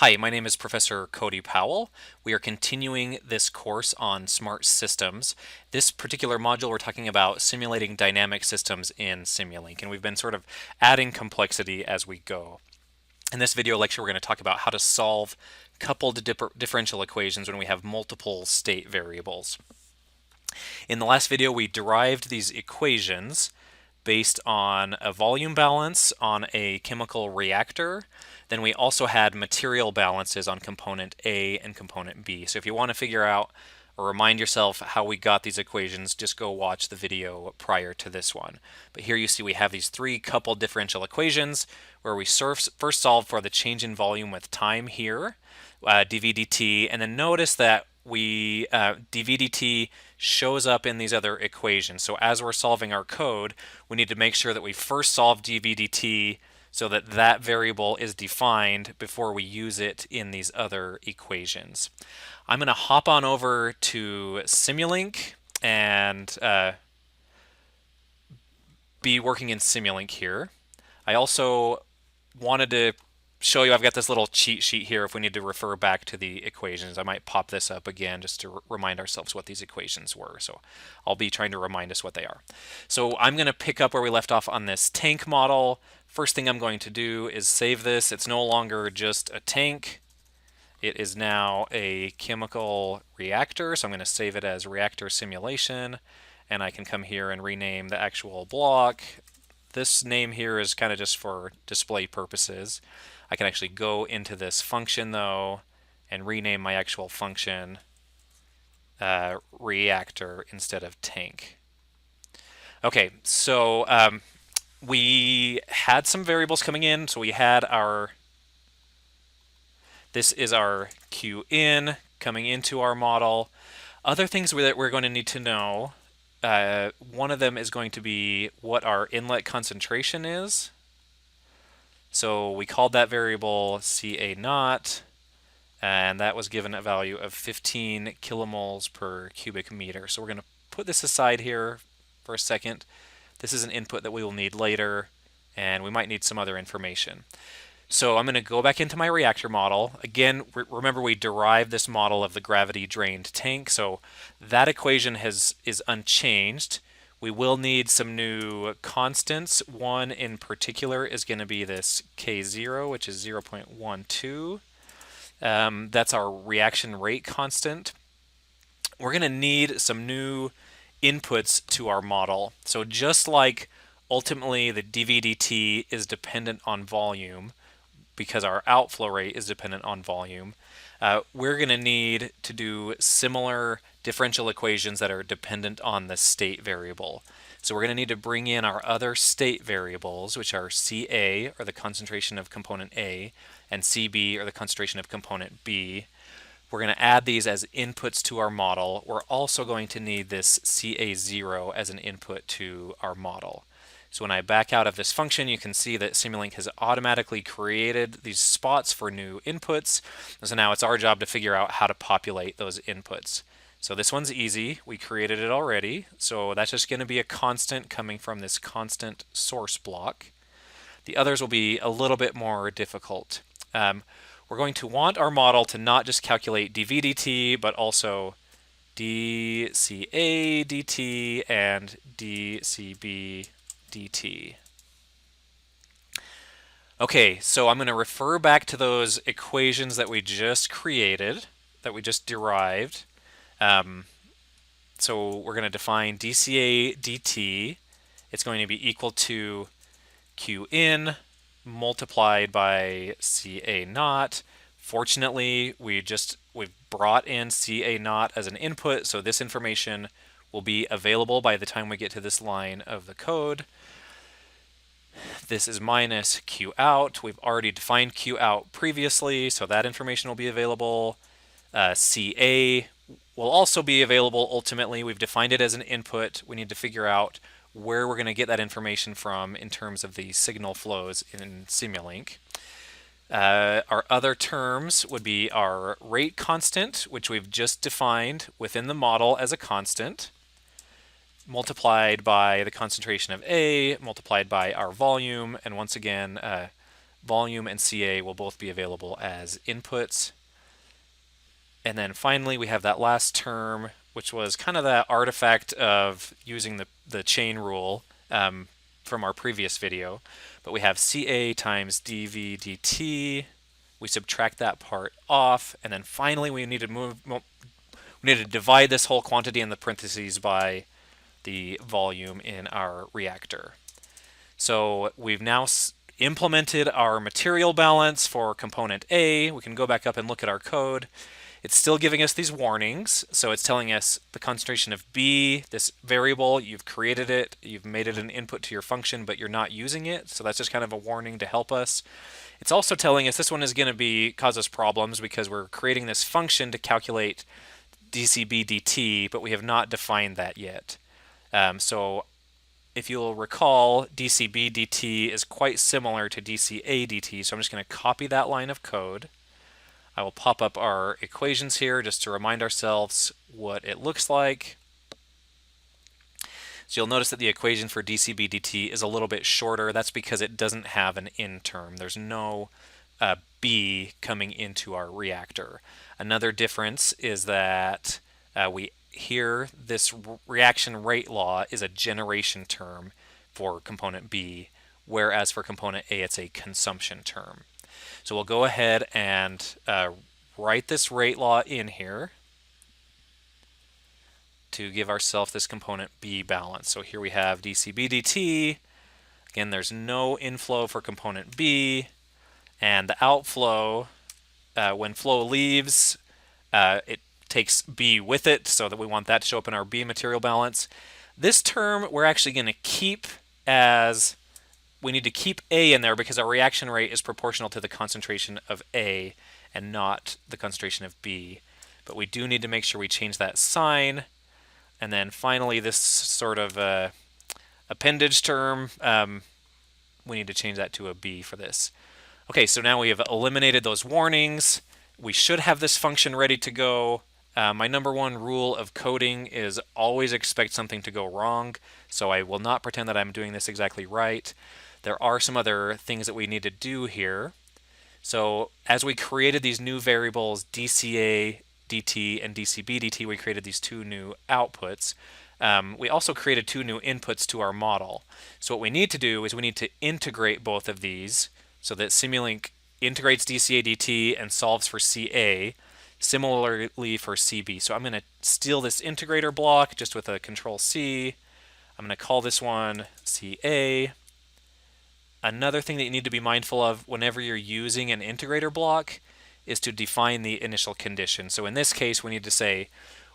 Hi, my name is Professor Cody Powell. We are continuing this course on smart systems. This particular module we're talking about simulating dynamic systems in Simulink, and we've been sort of adding complexity as we go. In this video lecture, we're going to talk about how to solve coupled differential equations when we have multiple state variables. In the last video, we derived these equations based on a volume balance on a chemical reactor. Then we also had material balances on component A and component B. So if you want to figure out or remind yourself how we got these equations, just go watch the video prior to this one. But here you see we have these three coupled differential equations where we first solve for the change in volume with time here, dv dt, and then notice that we dv dt shows up in these other equations. So as we're solving our code, we need to make sure that we first solve dv dt so that that variable is defined before we use it in these other equations. I'm going to hop on over to Simulink and be working in Simulink here. I also wanted to show you I've got this little cheat sheet here if we need to refer back to the equations. I might pop this up again just to remind ourselves what these equations were. So I'll be trying to remind us what they are. So I'm going to pick up where we left off on this tank model. First thing I'm going to do is save this. It's no longer just a tank. It is now a chemical reactor. So I'm going to save it as reactor simulation. And I can come here and rename the actual block. This name here is kind of just for display purposes. I can actually go into this function though and rename my actual function reactor instead of tank. Okay, so we had some variables coming in. So we had this is our Qn coming into our model. Other things that we're going to need to know, one of them is going to be what our inlet concentration is. So we called that variable Ca naught, and that was given a value of 15 kilomoles per cubic meter. So we're going to put this aside here for a second. This is an input that we will need later, and we might need some other information. So I'm going to go back into my reactor model. Again, remember we derived this model of the gravity-drained tank, so that equation is unchanged. We will need some new constants. One in particular is going to be this K0, which is 0.12. That's our reaction rate constant. We're going to need some new inputs to our model. So just like ultimately the dv dt is dependent on volume, because our outflow rate is dependent on volume, we're going to need to do similar differential equations that are dependent on the state variable. So we're going to need to bring in our other state variables, which are Ca, or the concentration of component A, and Cb, or the concentration of component B. We're going to add these as inputs to our model. We're also going to need this Ca0 as an input to our model. So when I back out of this function, you can see that Simulink has automatically created these spots for new inputs. So now it's our job to figure out how to populate those inputs. So this one's easy. We created it already. So that's just going to be a constant coming from this constant source block. The others will be a little bit more difficult. We're going to want our model to not just calculate dv dt, but also dca dt and dcb dt. Okay, so I'm going to refer back to those equations that we just created, that we just derived. So we're going to define dca dt. It's going to be equal to Qn multiplied by Ca naught. Fortunately, we've brought in Ca naught as an input, so this information will be available by the time we get to this line of the code. This is minus Q out. We've already defined Q out previously, so that information will be available. Ca will also be available ultimately. We've defined it as an input. We need to figure out where we're going to get that information from in terms of the signal flows in Simulink. Our other terms would be our rate constant, which we've just defined within the model as a constant, multiplied by the concentration of A, multiplied by our volume, and once again volume and Ca will both be available as inputs. And then finally, we have that last term, which was kind of that artifact of using the chain rule from our previous video. But we have Ca times dV dt. We subtract that part off. And then finally, we need to divide this whole quantity in the parentheses by the volume in our reactor. So we've now implemented our material balance for component A. We can go back up and look at our code. It's still giving us these warnings. So it's telling us the concentration of B, this variable, you've created it, you've made it an input to your function, but you're not using it. So that's just kind of a warning to help us. It's also telling us this one is going to cause us problems because we're creating this function to calculate dCB dt, but we have not defined that yet. So if you'll recall, dCB dt is quite similar to dCA dt, so I'm just going to copy that line of code. I will pop up our equations here just to remind ourselves what it looks like. So you'll notice that the equation for dCB dt is a little bit shorter. That's because it doesn't have an in term. There's no B coming into our reactor. Another difference is that here this reaction rate law is a generation term for component B, whereas for component A it's a consumption term. So we'll go ahead and write this rate law in here to give ourselves this component B balance. So here we have dCB dt. Again, there's no inflow for component B, and the outflow, when flow leaves, it takes B with it, so that we want that to show up in our B material balance. This term we're actually going to keep as, we need to keep A in there because our reaction rate is proportional to the concentration of A and not the concentration of B. But we do need to make sure we change that sign. And then finally, this sort of appendage term, we need to change that to a B for this. Okay, so now we have eliminated those warnings. We should have this function ready to go. My number one rule of coding is always expect something to go wrong, so I will not pretend that I'm doing this exactly right. There are some other things that we need to do here. So as we created these new variables, dCA dt and dCB dt, we created these two new outputs. We also created two new inputs to our model. So what we need to do is we need to integrate both of these so that Simulink integrates dCA dt and solves for Ca, similarly for Cb. So I'm going to steal this integrator block just with a Control C. I'm going to call this one Ca. Another thing that you need to be mindful of whenever you're using an integrator block is to define the initial condition. So in this case, we need to say,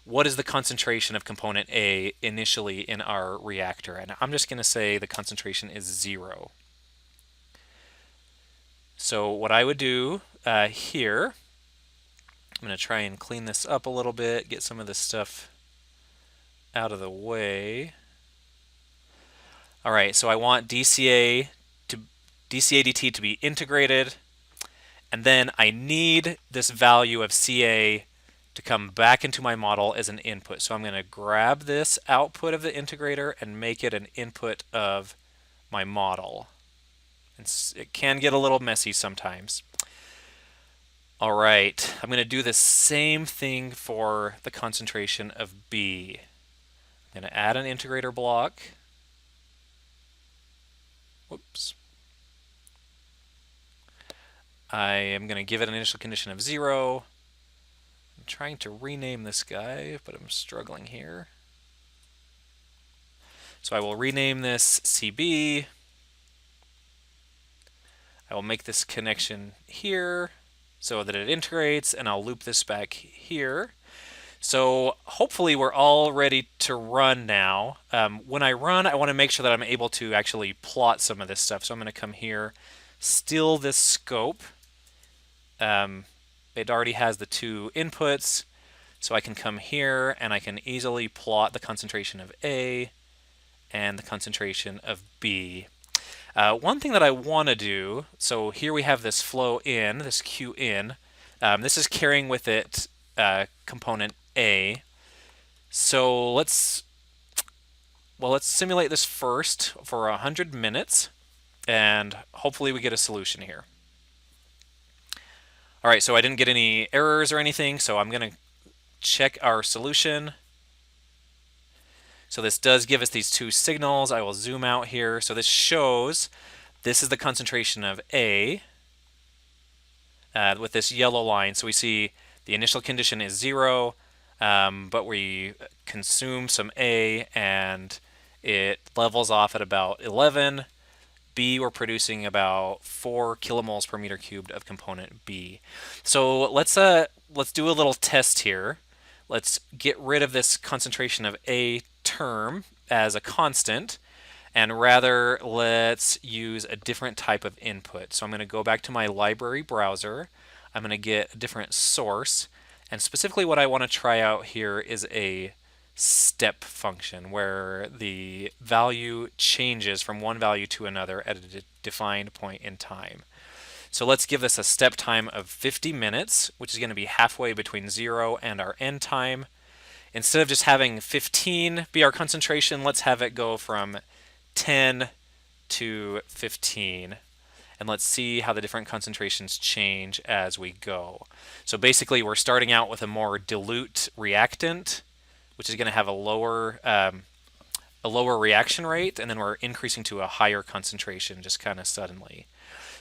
what is the concentration of component A initially in our reactor? And I'm just going to say the concentration is 0. So what I would do here, I'm going to try and clean this up a little bit, get some of this stuff out of the way. All right, so I want dCA dt to be integrated, and then I need this value of Ca to come back into my model as an input. So I'm going to grab this output of the integrator and make it an input of my model. It can get a little messy sometimes. All right, I'm going to do the same thing for the concentration of B. I'm going to add an integrator block. Whoops. I am going to give it an initial condition of 0. I'm trying to rename this guy, but I'm struggling here. So I will rename this CB. I will make this connection here so that it integrates, and I'll loop this back here. So hopefully we're all ready to run now. When I run, I want to make sure that I'm able to actually plot some of this stuff. So I'm going to come here, steal this scope. It already has the two inputs, so I can come here and I can easily plot the concentration of A and the concentration of B. One thing that I want to do, so here we have this flow in, this Q in. This is carrying with it component A. So let's simulate this first for 100 minutes, and hopefully we get a solution here. All right, so I didn't get any errors or anything, so I'm going to check our solution. So this does give us these two signals. I will zoom out here. So this shows this is the concentration of A with this yellow line. So we see the initial condition is 0, but we consume some A and it levels off at about 11. B, we're producing about 4 kilomoles per meter cubed of component B. So let's do a little test here. Let's get rid of this concentration of A term as a constant, and rather let's use a different type of input. So I'm going to go back to my library browser. I'm going to get a different source, and specifically what I want to try out here is a step function where the value changes from one value to another at a defined point in time. So let's give this a step time of 50 minutes, which is going to be halfway between 0 and our end time. Instead of just having 15 be our concentration, let's have it go from 10 to 15. And let's see how the different concentrations change as we go. So basically, we're starting out with a more dilute reactant, which is going to have a lower reaction rate, and then we're increasing to a higher concentration just kind of suddenly.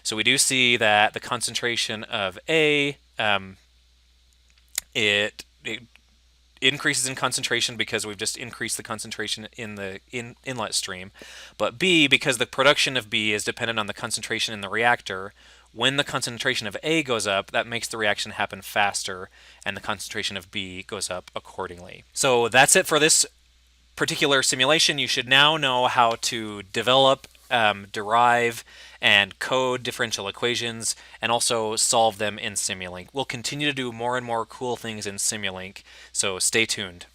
So we do see that the concentration of A, it increases in concentration because we've just increased the concentration in the inlet stream. But B, because the production of B is dependent on the concentration in the reactor, when the concentration of A goes up, that makes the reaction happen faster, and the concentration of B goes up accordingly. So that's it for this particular simulation. You should now know how to develop, derive, and code differential equations, and also solve them in Simulink. We'll continue to do more and more cool things in Simulink, so stay tuned.